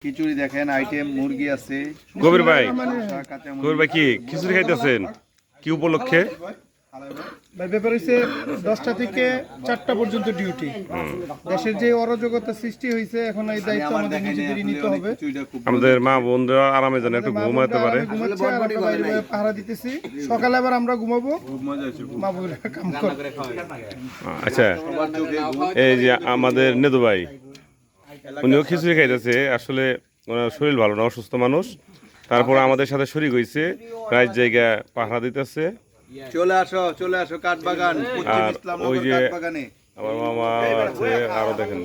খিচুড়ি দেখেন, আইটেম মুরগি আছে। কবির ভাই কি খিচুড়ি খাইতেছেন কি উপলক্ষে? ভাই ব্যাপার হচ্ছে 10টা থেকে 4টা পর্যন্ত ডিউটি। দেশের যে অরাজকতা সৃষ্টি হয়েছে, এখন এই দায়িত্ব আমাদের নিজেদেরই নিতে হবে। আমাদের মা বোনরা আরামে যেন একটু ঘুমাতে পারে। ঘুমাচ্ছে আর আমরা বাইরে পাহারা দিতেছি। সকালে আবার আমরা ঘুমাবো, মা বোনরা কাম করবে। আচ্ছা, এই যে আমাদের নেদু ভাই, উনিও খিচুড়ি খাইতেছে। আসলে ওনার শরীর ভালো না, অসুস্থ মানুষ। তারপর আমাদের সাথে শরীর হয়েছে, রাত জায়গা পাহারা দিতেছে। চলে আসো কাঠবাগান। আর ওই যে আমার মামা আছে, আরো দেখেন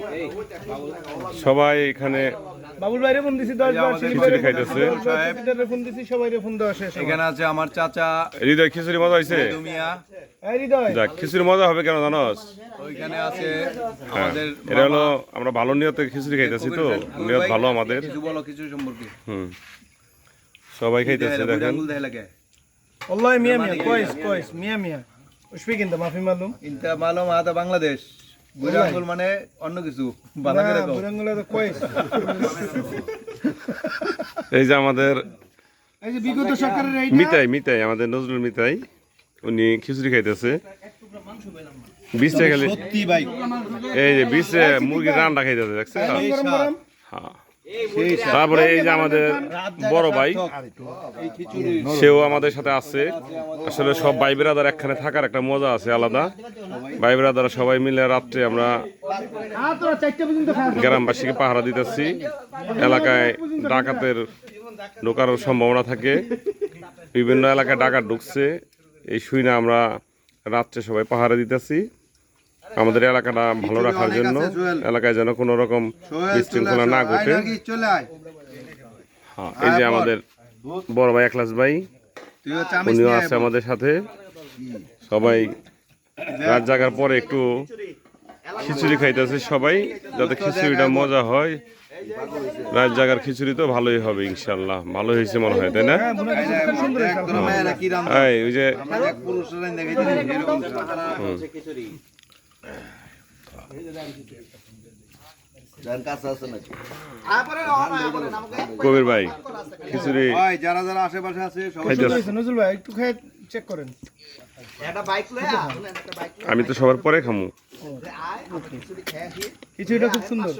সবাই এখানে বাবুল ভাইরে ফোন দিছি 10 বার, খিচুড়ি খাইতেছে। সাহেবরে ফোন দিছি, সবাইরে ফোন দেওয়া শেষ। এখানে আছে আমার চাচা হৃদয়। খিচুড়ি মজা হয়েছে? দুমিয়া। এই হৃদয়, যাক, খিচুড়ি মজা হবে কেন জানোস? ওইখানে আছে হ্যাঁ, আমাদের এটা হলো আমরা ভালো নিয়তে খিচুড়ি খাইতেছি, তো নিয়ত ভালো আমাদের। কিছু বলো কিছু সম্পর্কে। সবাই খাইতেছে দেখেন। আঙ্গুল দেয় লাগে والله مية مية كويس 100 وش فيك انت ما في معلوم؟ ইনতা মালুম আদা বাংলাদেশ। বুড়া আঙ্গুল মানে অন্য কিছু ভালো করে لا কও। برنجل هذا كويس। এই যে আমাদের এই যে বিগত সরকারের এইটা মিতাই আমাদের নজরুল মিতাই, উনি খিচুড়ি খাইতেছে। 20 টাকা সত্যি ভাই, এই যে 20 মুরগির রান্না খাইতেছে, দেখছেন? গরম গরম। হ্যাঁ। তারপরে এই যে আমাদের বড় ভাই, সেও আমাদের সাথে আছে। আসলে সব ভাই বেরাদার একখানে থাকার একটা মজা আছে আলাদা। ভাই বেরাদার সবাই মিলে রাত্রে আমরা তোরা 4টা পর্যন্ত খা। গ্রামবাসীকে পাহারা দিতেছি। এলাকায় ডাকাতের ঢোকার সম্ভাবনা থাকে, বিভিন্ন এলাকায় ডাকাত ঢুকছে। এই শুনে আমরা রাত্রে সবাই পাহারা দিতেছি আমাদের এলাকাটা ভালো রাখার জন্য, এলাকায় যেন কোনো রকম বিশৃঙ্খলা না ঘটে। হ্যাঁ, এই যে আমাদের বড় ভাই একলাস ভাই, উনিও আছে আমাদের সাথে। সবাই রাত জাগার পরে একটু খিচুড়ি খাইতেছে সবাই, যাতে খিচুড়িটা মজা হয়। রাত জাগার খিচুড়ি তো ভালোই হবে ইনশাল্লাহ। ভালো হয়েছে মনে হয়, তাই না? এই ওই যে কবির ভাই খিচুড়ি যারা যারা আশেপাশে আছে সবাই খাইতেছে। নজরুল ভাই একটু খেয়ে চেক করেন। আমি তো সবার পরে খামু। খিচুড়িটা খুব সুন্দর।